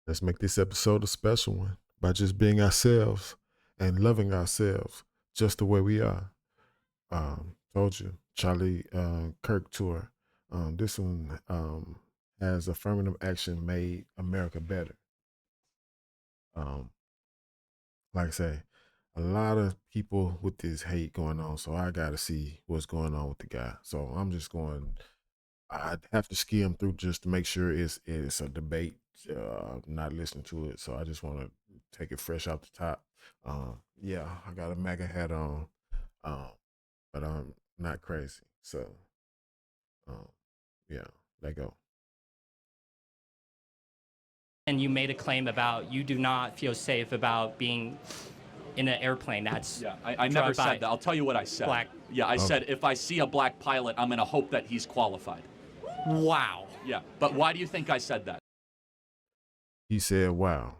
Let's make this episode a special one by just being ourselves and loving ourselves just the way we are. Told you, Charlie Kirk tour. This one has affirmative action made America better. Um, like I say, a lot of people with this hate going on, so I got to see what's going on with the guy. So I'm just going. I'd have to skim through just to make sure it's a debate. Not listening to it, so I just want to take it fresh out the top. Yeah, I got a MAGA hat on, um, but I'm not crazy. So, um, yeah, let go. And you made a claim about you do not feel safe about being in an airplane that's Yeah, I never driven by said that. I'll tell you what I said. black. Yeah, I Okay. said if I see a black pilot, I'm going to hope that he's qualified. Wow. Yeah, but why do you think I said that? He said, "Wow."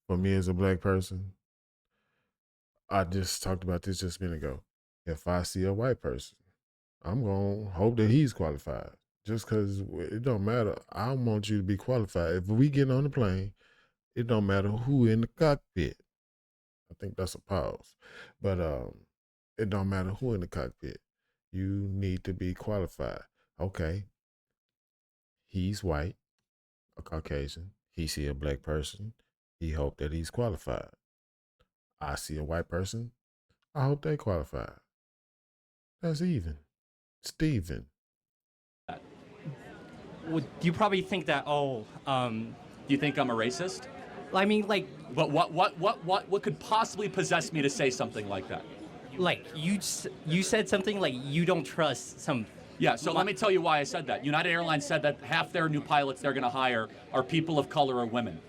For me as a black person, I just talked about this just a minute ago. If I see a white person, I'm gonna hope that he's qualified. Just because it don't matter. I want you to be qualified. If we get on the plane, it don't matter who in the cockpit. I think that's a pause. But it don't matter who in the cockpit. You need to be qualified. Okay, he's white, a Caucasian. He see a black person. He hope that he's qualified. I see a white person. I hope they qualified. That's even. Steven. Would you probably think that? Do you think I'm a racist? I mean, like But what could possibly possess me to say something like that? you said something like you don't trust some. Yeah, so let me tell you why I said that. United Airlines said that half their new pilots they're going to hire are people of color or women.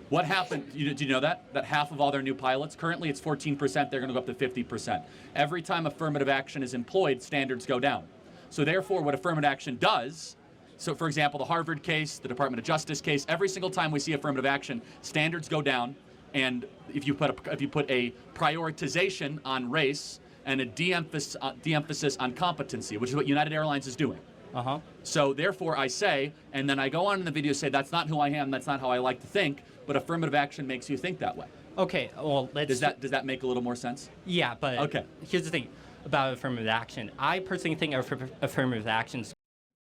What happened? Do you know that? That half of all their new pilots, currently it's 14%, they're going to go up to 50%. Every time affirmative action is employed, standards go down. So therefore, what affirmative action does, so for example, the Harvard case, the Department of Justice case, every single time we see affirmative action, standards go down. And if you put a prioritization on race and a de-emphasis on competency, which is what United Airlines is doing. So therefore I say, and then I go on in the video say, that's not who I am, that's not how I like to think, but affirmative action makes you think that way. Okay, well, Does that make a little more sense? Yeah, but Okay. Here's the thing about affirmative action. I personally think affirmative action is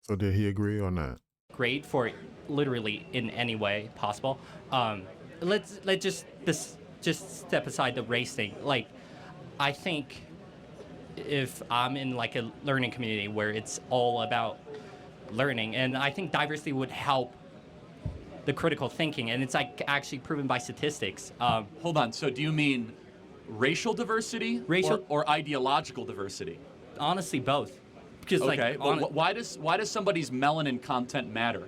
So did he agree or not? great for literally in any way possible. Let's just step aside the race thing. Like, I think if I'm in like a learning community where it's all about learning, and I think diversity would help the critical thinking, and it's like actually proven by statistics. Hold on, so do you mean racial diversity or ideological diversity? Honestly, both. Because Okay, but why does somebody's melanin content matter?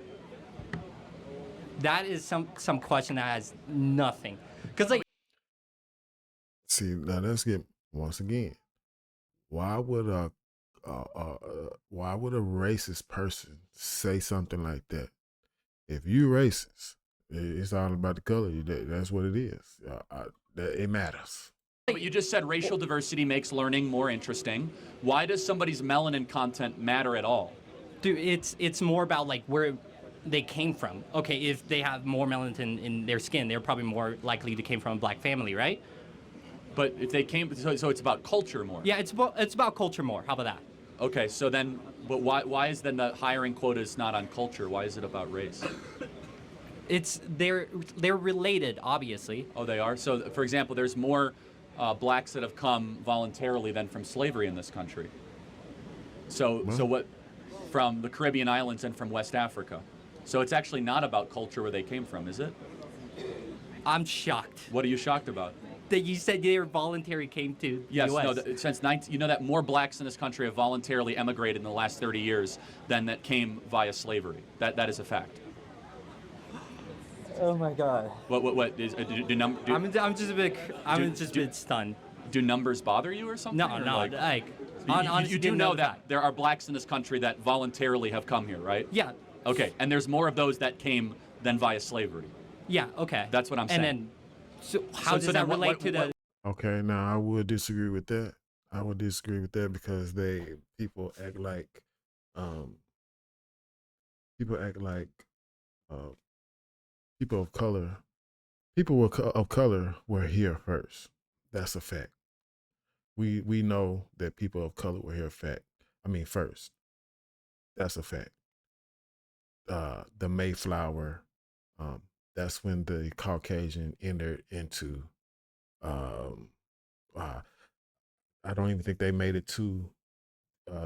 that is some question that has nothing. Because like See, now let's get once again. Why would a racist person say something like that? If you racist, it's all about the color. That's what it is. It matters. But you just said racial diversity makes learning more interesting. Why does somebody's melanin content matter at all? dude, it's more about like where they came from. Okay, if they have more melanin in their skin, they're probably more likely to came from a black family, right? But if they came, so it's about culture more. Yeah, it's about culture more. How about that? Okay, so then, but why is then the hiring quotas not on culture? Why is it about race? They're related, obviously. Oh, they are? So, for example, there's more blacks that have come voluntarily than from slavery in this country. So what, from the Caribbean islands and from West Africa. So it's actually not about culture where they came from, is it? I'm shocked What are you shocked about? that you said their voluntary came to the Yes, U.S. no, you know that more blacks in this country have voluntarily emigrated in the last 30 years than that came via slavery. That is a fact. Oh my God. What is I'm just a bit stunned. do numbers bother you or something? No, Or like you do know that there are blacks in this country that voluntarily have come here, right? Yeah. Okay, and there's more of those that came than via slavery. Yeah. Okay. That's what I'm saying. And then, so how does so that then relate to the? Okay, now I would disagree with that. I would disagree with that because people act like um people act like uh people of color, of color were here first. That's a fact. We know that people of color were here first. That's a fact. The Mayflower, um, that's when the Caucasian entered into. Um, uh, I don't even think they made it to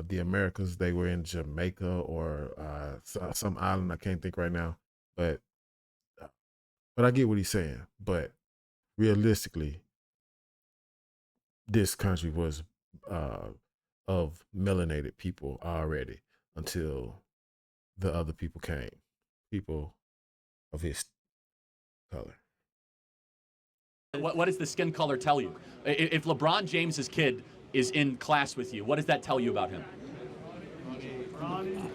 the Americas. They were in Jamaica or some island. I can't think right now, but uh, I get what he's saying. But realistically, this country was uh, of melanated people already until the other people came, people of his color. What does the skin color tell you? If LeBron James's kid is in class with you, what does that tell you about him?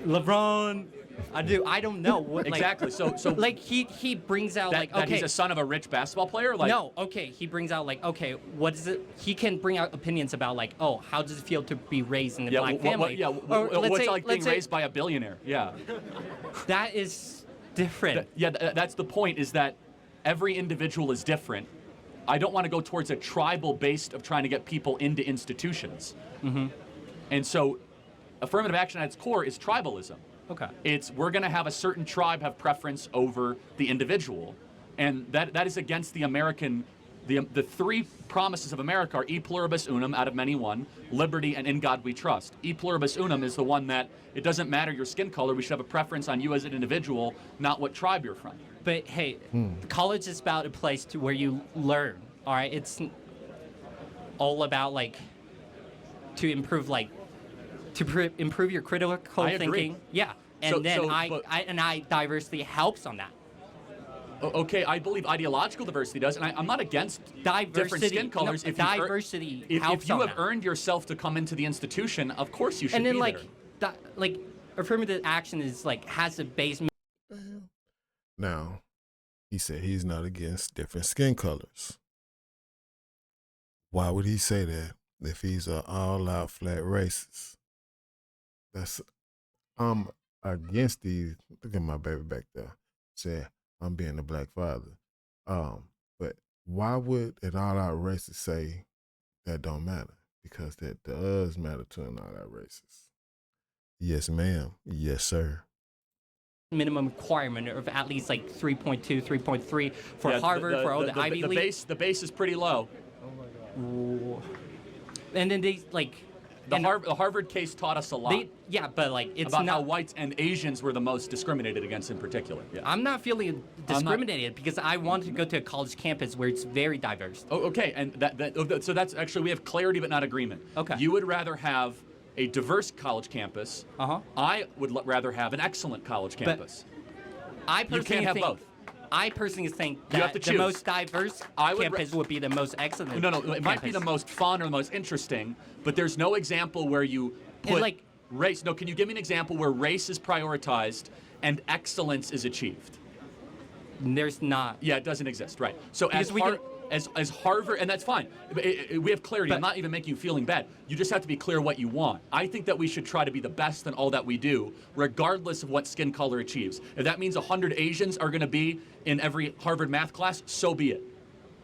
LeBron. I don't know what Exactly. So like he brings out that okay. he's a son of a rich basketball player. Like no, okay. He brings out okay. What is it? He can bring out opinions about oh, how does it feel to be raised in a black family? What's it like being raised by a billionaire? Yeah. That is different. That's the point. Is that every individual is different. I don't want to go towards a tribal based of trying to get people into institutions. Mm-hmm. And so, affirmative action at its core is tribalism. Okay. It's we're going to have a certain tribe have preference over the individual, and that is against the American. The three promises of America are e pluribus unum, out of many one, liberty, and in God we trust. E pluribus unum is the one that it doesn't matter your skin color. We should have a preference on you as an individual, not what tribe you're from. But hey, college is about a place where you learn. All right, it's all about to improve improve your critical I agree. thinking. Yeah, and diversity helps on that. Okay, I believe ideological diversity does, and I'm not against different skin colors. No, diversity helps if you on have that. earned yourself to come into the institution, of course you should And then be there. affirmative action is has a base. Now, he said he's not against different skin colors. Why would he say that if he's an all-out flat racist? I'm against these. Look at my baby back there. Say I'm being a black father. But why would an all-out racist say that don't matter? Because that does matter to an all-out racist. Yes, ma'am. Yes, sir. Minimum requirement of at least 3.2, 3.3 for Harvard, for all the Ivy League. The base is pretty low. And then they the Harvard case taught us a lot. It's about not how whites and Asians were the most discriminated against in particular. Yeah. I'm not feeling discriminated because I want to go to a college campus where it's very diverse. Oh, okay, and so that's actually we have clarity but not agreement. Okay. You would rather have a diverse college campus. I would rather have an excellent college campus. I personally you can't have both. I personally think You have that to the choose. most diverse campus would be the most excellent. No, it might be campus. the most fun or the most interesting, but there's no example where you put And, race. No, can you give me an example where race is prioritized and excellence is achieved? There's not. Yeah, it doesn't exist, right? So Because as Harvard, and that's fine. We have clarity. I'm not even making you feeling bad. You just have to be clear what you want. I think that we should try to be the best in all that we do, regardless of what skin color achieves. If that means 100 Asians are going to be in every Harvard math class, so be it.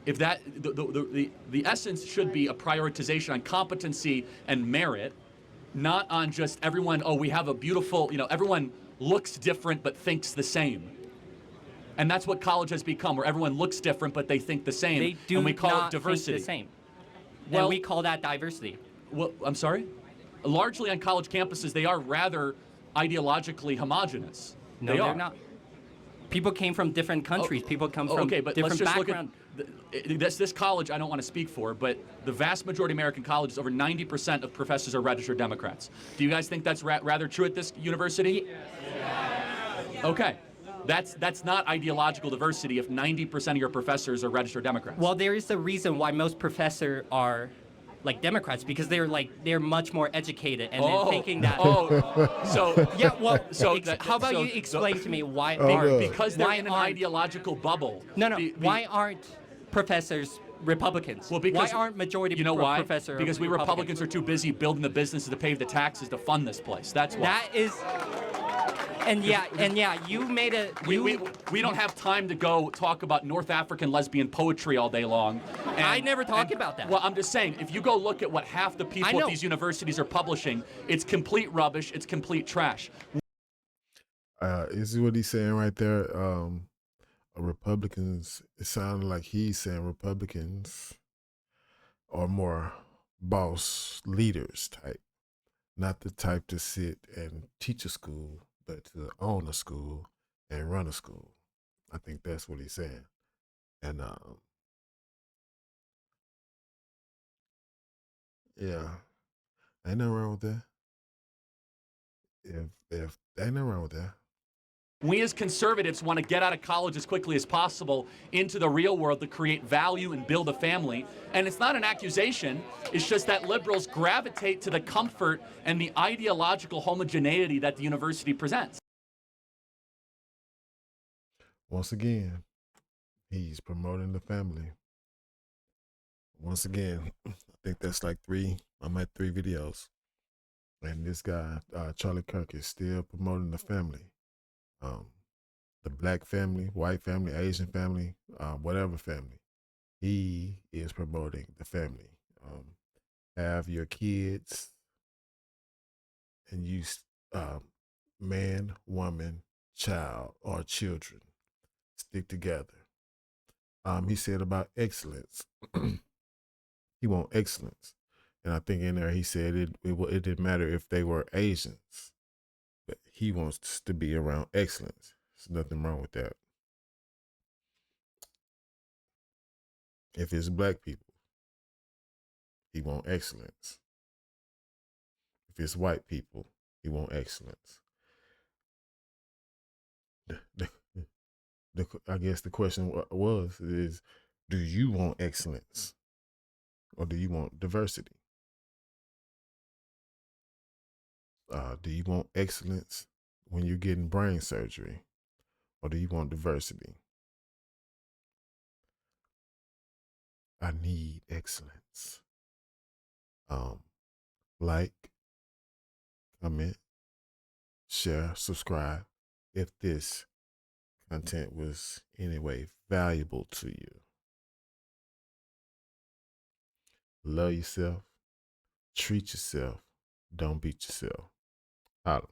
If that the essence should be a prioritization on competency and merit, not on just everyone. Oh, we have a beautiful. Everyone looks different but thinks the same. And that's what college has become, where everyone looks different, but they think the same. They do and we call not it diversity. think the same. Well, and we call that diversity. Well, I'm sorry? Largely on college campuses, they are rather ideologically homogenous. No, they're not. People came from different countries. People come from but different let's just backgrounds. Look at this college. I don't want to speak for, but the vast majority of American colleges, over 90% of professors are registered Democrats. Do you guys think that's rather true at this university? Yes. Okay. That's not ideological diversity if 90% of your professors are registered Democrats. Well, there is a reason why most professors are Democrats, because they're much more educated and they're thinking that. So yeah. Well, so how about you explain to me why because they're in an ideological bubble. No. Why aren't professors Republicans? Well, because why aren't majority professors? Because we Republicans are too busy building the businesses to pay the taxes to fund this place. That's why. That is. and yeah, you made a We don't have time to go talk about North African lesbian poetry all day long. I never talk about that. Well, I'm just saying, if you go look at what half the people at know. these universities are publishing, it's complete rubbish. It's complete trash. Is what he's saying right there? Republicans. It sounded like he's saying Republicans are more boss leaders type, not the type to sit and teach a school, but to own a school and run a school. I think that's what he's saying. And yeah, ain't nothing wrong with that. If ain't nothing wrong with that. We as conservatives want to get out of college as quickly as possible into the real world to create value and build a family. And it's not an accusation. It's just that liberals gravitate to the comfort and the ideological homogeneity that the university presents. Once again, he's promoting the family. Once again, I think that's like I'm at 3 videos. And this guy, Charlie Kirk, is still promoting the family. The black family, white family, Asian family, whatever family. He is promoting the family. Have your kids and use man, woman, child, or children stick together. He said about excellence. He want excellence. And I think in there he said it didn't matter if they were Asians, but he wants to be around excellence. There's nothing wrong with that. If it's black people, he want excellence. If it's white people, he want excellence. I guess the question is, do you want excellence or do you want diversity? Do you want excellence when you're getting brain surgery or do you want diversity? I need excellence. Like, comment, share, subscribe if this content was in any way valuable to you. Love yourself, treat yourself, don't beat yourself. Holla.